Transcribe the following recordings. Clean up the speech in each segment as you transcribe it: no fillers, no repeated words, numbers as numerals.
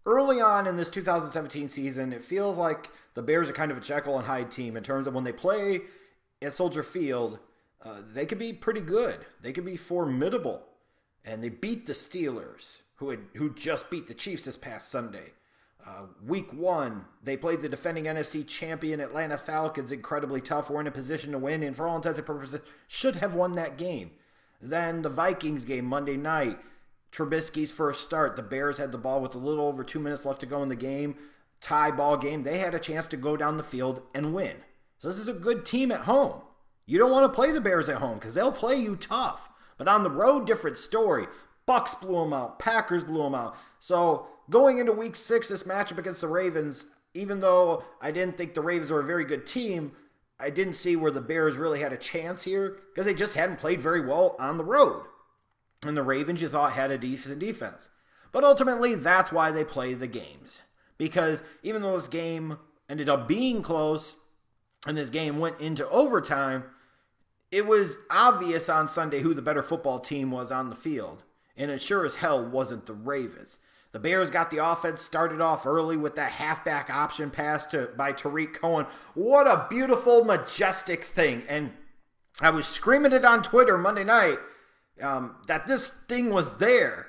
early on in this 2017 season, it feels like the Bears are kind of a Jekyll and Hyde team in terms of when they play at Soldier Field, they could be pretty good. They could be formidable. And they beat the Steelers, who just beat the Chiefs this past Sunday. Week 1, they played the defending NFC champion Atlanta Falcons incredibly tough. We're in a position to win, and for all intents and purposes, should have won that game. Then the Vikings game Monday night, Trubisky's first start. The Bears had the ball with a little over 2 minutes left to go in the game. Tie ball game. They had a chance to go down the field and win. So this is a good team at home. You don't want to play the Bears at home because they'll play you tough. But on the road, different story. Bucks blew them out. Packers blew them out. So going into week 6, this matchup against the Ravens, even though I didn't think the Ravens were a very good team, I didn't see where the Bears really had a chance here because they just hadn't played very well on the road. And the Ravens, you thought, had a decent defense. But ultimately, that's why they play the games. Because even though this game ended up being close and this game went into overtime, it was obvious on Sunday who the better football team was on the field. And it sure as hell wasn't the Ravens. The Bears got the offense started off early with that halfback option pass by Tariq Cohen. What a beautiful, majestic thing. And I was screaming it on Twitter Monday night that this thing was there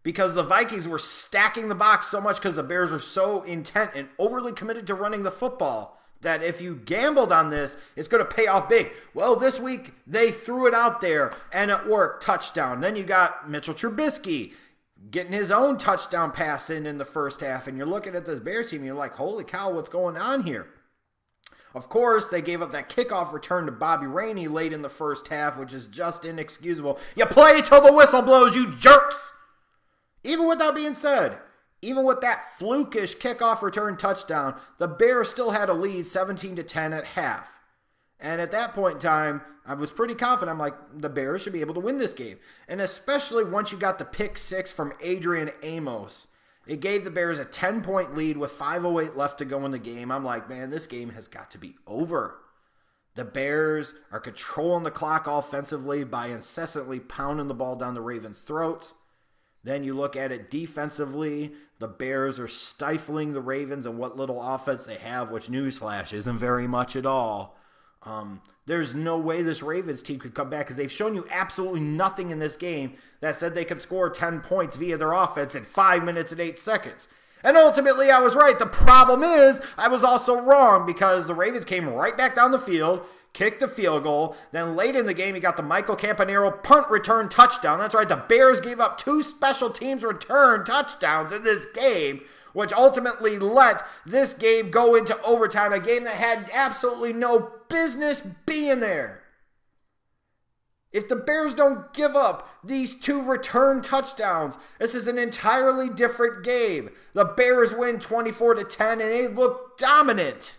because the Vikings were stacking the box so much because the Bears were so intent and overly committed to running the football that if you gambled on this, it's going to pay off big. Well, this week, they threw it out there, and it worked. Touchdown. Then you got Mitchell Trubisky getting his own touchdown pass in the first half, and you're looking at this Bears team, and you're like, holy cow, what's going on here? Of course, they gave up that kickoff return to Bobby Rainey late in the first half, which is just inexcusable. You play till the whistle blows, you jerks! Even with that being said, even with that flukish kickoff return touchdown, the Bears still had a lead 17-10 at half. And at that point in time, I was pretty confident. I'm like, the Bears should be able to win this game. And especially once you got the pick 6 from Adrian Amos, it gave the Bears a 10-point lead with 5:08 left to go in the game. I'm like, man, this game has got to be over. The Bears are controlling the clock offensively by incessantly pounding the ball down the Ravens' throats. Then you look at it defensively, the Bears are stifling the Ravens and what little offense they have, which newsflash isn't very much at all. There's no way this Ravens team could come back because they've shown you absolutely nothing in this game that said they could score 10 points via their offense in 5 minutes and 8 seconds. And ultimately, I was right. The problem is I was also wrong because the Ravens came right back down the field, kicked the field goal. Then late in the game, you got the Michael Campanaro punt return touchdown. That's right. The Bears gave up 2 special teams return touchdowns in this game, which ultimately let this game go into overtime, a game that had absolutely no business being there. If the Bears don't give up these 2 return touchdowns, this is an entirely different game. The Bears win 24-10, and they look dominant.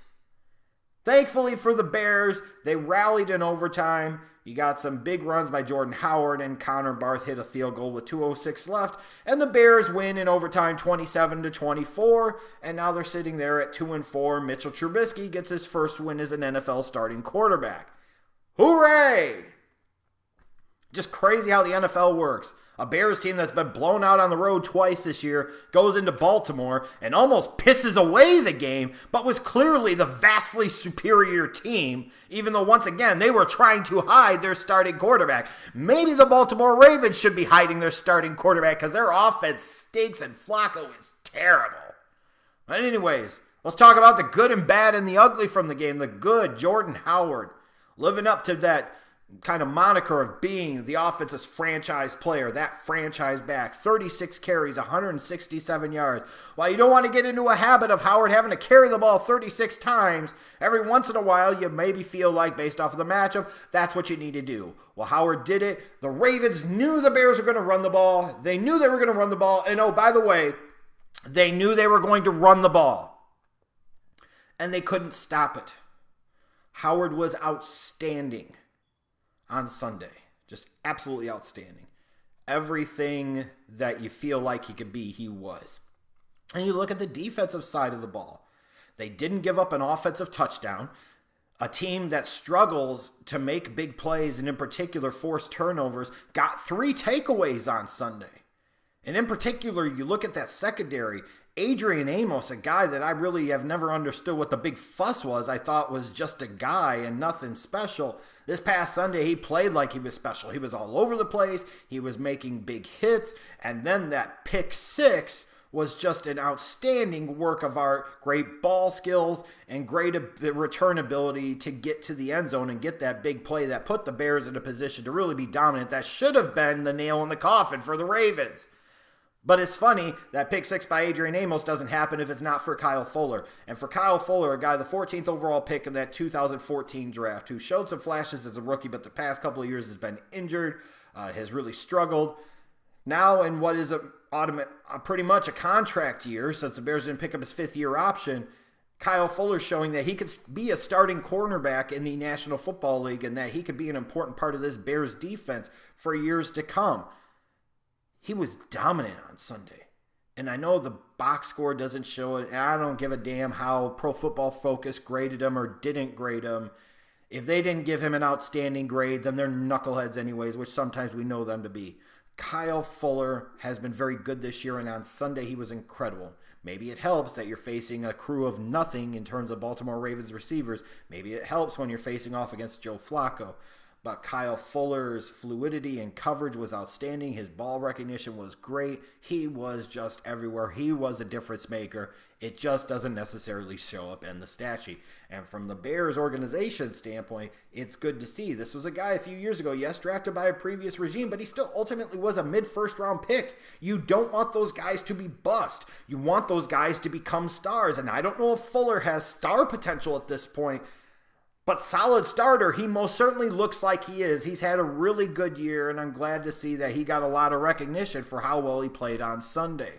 Thankfully for the Bears, they rallied in overtime. You got some big runs by Jordan Howard, and Connor Barth hit a field goal with 2:06 left. And the Bears win in overtime 27-24. And now they're sitting there at 2-4. Mitchell Trubisky gets his first win as an NFL starting quarterback. Hooray! Just crazy how the NFL works. A Bears team that's been blown out on the road twice this year goes into Baltimore and almost pisses away the game, but was clearly the vastly superior team, even though, once again, they were trying to hide their starting quarterback. Maybe the Baltimore Ravens should be hiding their starting quarterback because their offense stinks and Flacco is terrible. But anyways, let's talk about the good and bad and the ugly from the game. The good, Jordan Howard, living up to that kind of moniker of being the offense's franchise player, that franchise back. 36 carries, 167 yards. While you don't want to get into a habit of Howard having to carry the ball 36 times, every once in a while you maybe feel like, based off of the matchup, that's what you need to do. Well, Howard did it. The Ravens knew the Bears were going to run the ball. They knew they were going to run the ball. And oh, by the way, they knew they were going to run the ball. And they couldn't stop it. Howard was outstanding on Sunday. Just absolutely outstanding. Everything that you feel like he could be, he was. And you look at the defensive side of the ball. They didn't give up an offensive touchdown. A team that struggles to make big plays and in particular force turnovers got 3 takeaways on Sunday. And in particular, you look at that secondary. Adrian Amos, a guy that I really have never understood what the big fuss was. I thought was just a guy and nothing special. This past Sunday, he played like he was special. He was all over the place. He was making big hits. And then that pick six was just an outstanding work of art. Great ball skills and great return ability to get to the end zone and get that big play that put the Bears in a position to really be dominant. That should have been the nail in the coffin for the Ravens. But it's funny that pick six by Adrian Amos doesn't happen if it's not for Kyle Fuller. And for Kyle Fuller, a guy, the 14th overall pick in that 2014 draft, who showed some flashes as a rookie, but the past couple of years has been injured, has really struggled. Now in what is pretty much a contract year, since the Bears didn't pick up his fifth-year option, Kyle Fuller showing that he could be a starting cornerback in the National Football League and that he could be an important part of this Bears defense for years to come. He was dominant on Sunday. And I know the box score doesn't show it, and I don't give a damn how Pro Football Focus graded him or didn't grade him. If they didn't give him an outstanding grade, then they're knuckleheads anyways, which sometimes we know them to be. Kyle Fuller has been very good this year, and on Sunday he was incredible. Maybe it helps that you're facing a crew of nothing in terms of Baltimore Ravens receivers. Maybe it helps when you're facing off against Joe Flacco. But Kyle Fuller's fluidity and coverage was outstanding. His ball recognition was great. He was just everywhere. He was a difference maker. It just doesn't necessarily show up in the stat sheet. And from the Bears organization standpoint, it's good to see. This was a guy a few years ago, yes, drafted by a previous regime, but he still ultimately was a mid-first round pick. You don't want those guys to be bust. You want those guys to become stars. And I don't know if Fuller has star potential at this point, but solid starter, he most certainly looks like he is. He's had a really good year, and I'm glad to see that he got a lot of recognition for how well he played on Sunday.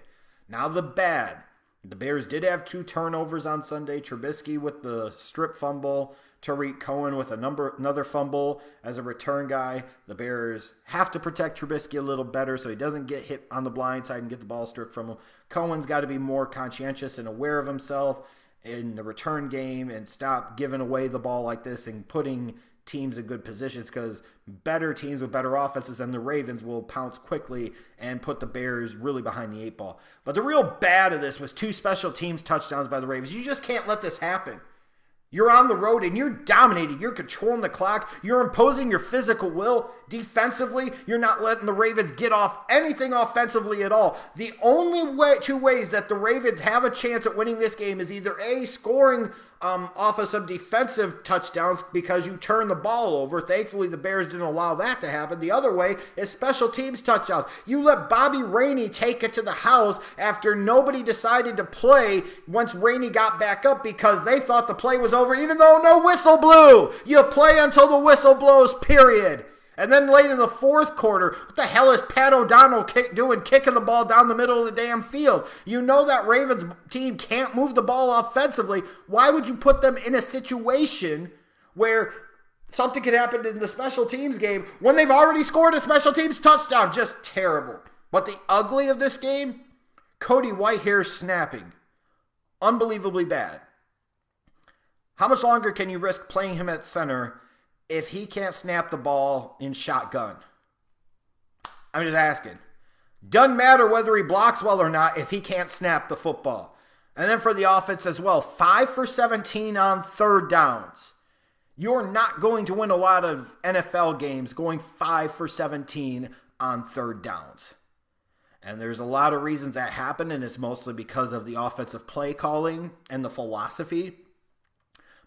Now the bad. The Bears did have 2 turnovers on Sunday. Trubisky with the strip fumble. Tariq Cohen with another fumble as a return guy. The Bears have to protect Trubisky a little better so he doesn't get hit on the blind side and get the ball stripped from him. Cohen's got to be more conscientious and aware of himself in the return game and stop giving away the ball like this and putting teams in good positions, because better teams with better offenses than the Ravens will pounce quickly and put the Bears really behind the 8 ball. But the real bad of this was 2 special teams touchdowns by the Ravens. You just can't let this happen. You're on the road and you're dominating. You're controlling the clock. You're imposing your physical will. Defensively, you're not letting the Ravens get off anything offensively at all. The only 2 ways that the Ravens have a chance at winning this game is either A, scoring off of some defensive touchdowns because you turn the ball over. Thankfully, the Bears didn't allow that to happen. The other way is special teams touchdowns. You let Bobby Rainey take it to the house after nobody decided to play once Rainey got back up because they thought the play was over, even though no whistle blew. You play until the whistle blows, period. And then late in the 4th quarter, what the hell is Pat O'Donnell doing kicking the ball down the middle of the damn field? You know that Ravens team can't move the ball offensively. Why would you put them in a situation where something could happen in the special teams game when they've already scored a special teams touchdown? Just terrible. But the ugly of this game, Cody Whitehair snapping. Unbelievably bad. How much longer can you risk playing him at center if he can't snap the ball in shotgun? I'm just asking. Doesn't matter whether he blocks well or not if he can't snap the football. And then for the offense as well, 5 for 17 on 3rd downs. You're not going to win a lot of NFL games going 5 for 17 on 3rd downs. And there's a lot of reasons that happen, and it's mostly because of the offensive play calling and the philosophy.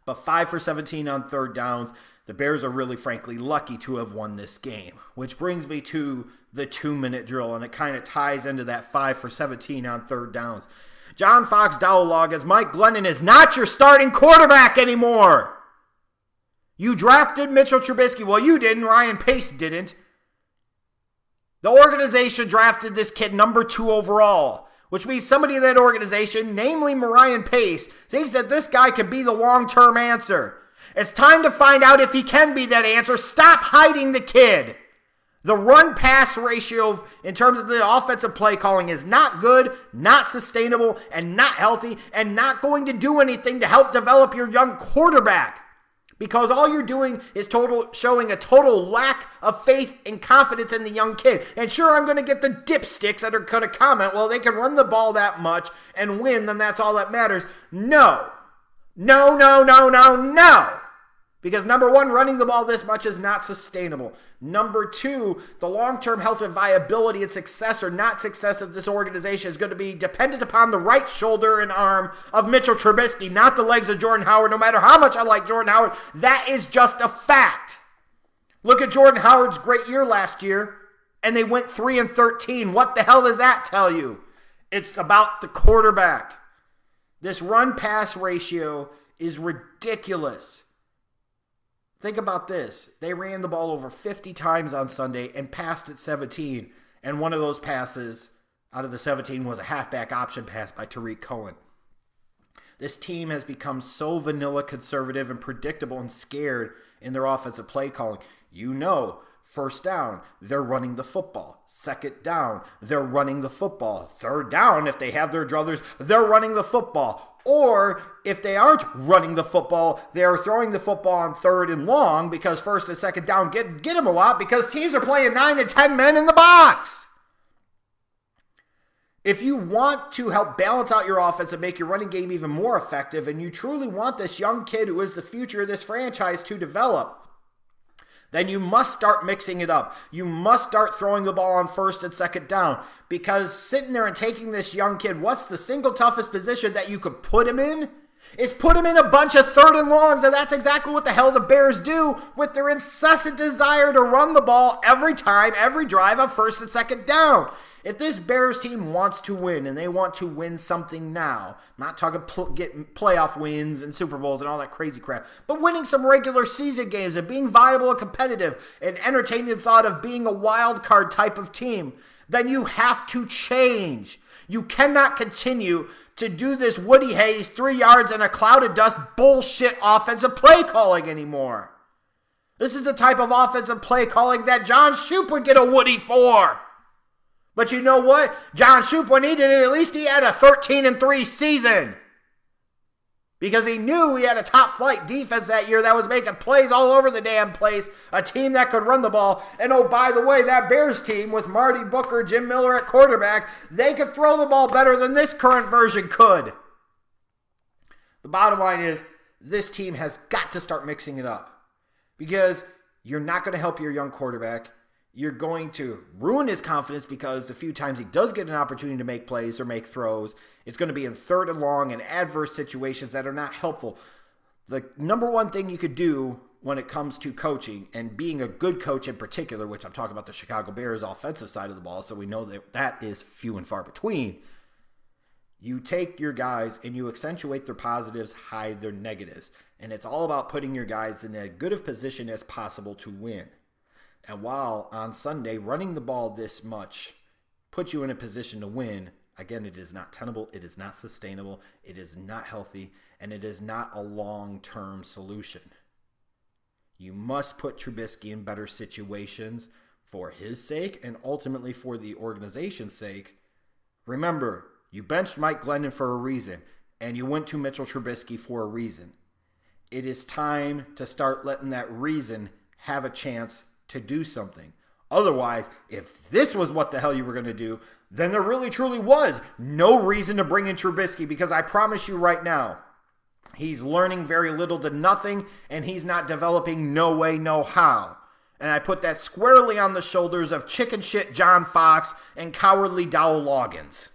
But 5 for 17 on 3rd downs, the Bears are really, frankly, lucky to have won this game. Which brings me to the 2-minute drill, and it kind of ties into that 5 for 17 on 3rd downs. John Fox dialogue as Mike Glennon is not your starting quarterback anymore. You drafted Mitchell Trubisky. Well, you didn't. Ryan Pace didn't. The organization drafted this kid number 2 overall, which means somebody in that organization, namely Ryan Pace, thinks that this guy could be the long-term answer. It's time to find out if he can be that answer. Stop hiding the kid. The run-pass ratio in terms of the offensive play calling is not good, not sustainable, and not healthy, and not going to do anything to help develop your young quarterback. Because all you're doing is showing a total lack of faith and confidence in the young kid. And sure, I'm going to get the dipsticks that are going to comment, well, they can run the ball that much and win, then that's all that matters. No. No, no, no, no, no. Because number one, running the ball this much is not sustainable. Number two, the long-term health and viability and success or not success of this organization is going to be dependent upon the right shoulder and arm of Mitchell Trubisky, not the legs of Jordan Howard, no matter how much I like Jordan Howard. That is just a fact. Look at Jordan Howard's great year last year, and they went 3-13. What the hell does that tell you? It's about the quarterback. This run-pass ratio is ridiculous. Think about this. They ran the ball over 50 times on Sunday and passed it 17. And one of those passes out of the 17 was a halfback option pass by Tariq Cohen. This team has become so vanilla conservative and predictable and scared in their offensive play calling. You know, first down, they're running the football. Second down, they're running the football. Third down, if they have their druthers, they're running the football. Or if they aren't running the football, they're throwing the football on third and long because first and second down get them a lot because teams are playing 9 and 10 men in the box. If you want to help balance out your offense and make your running game even more effective, and you truly want this young kid who is the future of this franchise to develop, then you must start mixing it up. You must start throwing the ball on first and second down. Because sitting there and taking this young kid, what's the single toughest position that you could put him in? Is put him in a bunch of third and longs, and that's exactly what the hell the Bears do with their incessant desire to run the ball every time, every drive on first and second down. If this Bears team wants to win, and they want to win something now, I'm not talking getting playoff wins and Super Bowls and all that crazy crap, but winning some regular season games and being viable and competitive and entertaining the thought of being a wild card type of team, then you have to change. You cannot continue to do this Woody Hayes 3 yards in a cloud of dust bullshit offensive play calling anymore. This is the type of offensive play calling that John Shoop would get a Woody for. But you know what? John Shoop, when he did it, at least he had a 13-3 season. Because he knew he had a top-flight defense that year that was making plays all over the damn place. A team that could run the ball. And oh, by the way, that Bears team with Marty Booker, Jim Miller at quarterback, they could throw the ball better than this current version could. The bottom line is, this team has got to start mixing it up. Because you're not going to help your young quarterback. You're going to ruin his confidence because the few times he does get an opportunity to make plays or make throws, it's going to be in third and long and adverse situations that are not helpful. The number one thing you could do when it comes to coaching and being a good coach in particular, which I'm talking about the Chicago Bears offensive side of the ball, so we know that that is few and far between. You take your guys and you accentuate their positives, hide their negatives. And it's all about putting your guys in as good of position as possible to win. And while on Sunday, running the ball this much puts you in a position to win, again, it is not tenable, it is not sustainable, it is not healthy, and it is not a long-term solution. You must put Trubisky in better situations for his sake and ultimately for the organization's sake. Remember, you benched Mike Glennon for a reason, and you went to Mitchell Trubisky for a reason. It is time to start letting that reason have a chance to do something. Otherwise, if this was what the hell you were going to do, then there really truly was no reason to bring in Trubisky, because I promise you right now, he's learning very little to nothing, and he's not developing no way, no how. And I put that squarely on the shoulders of chicken shit John Fox and cowardly Dowell Loggins.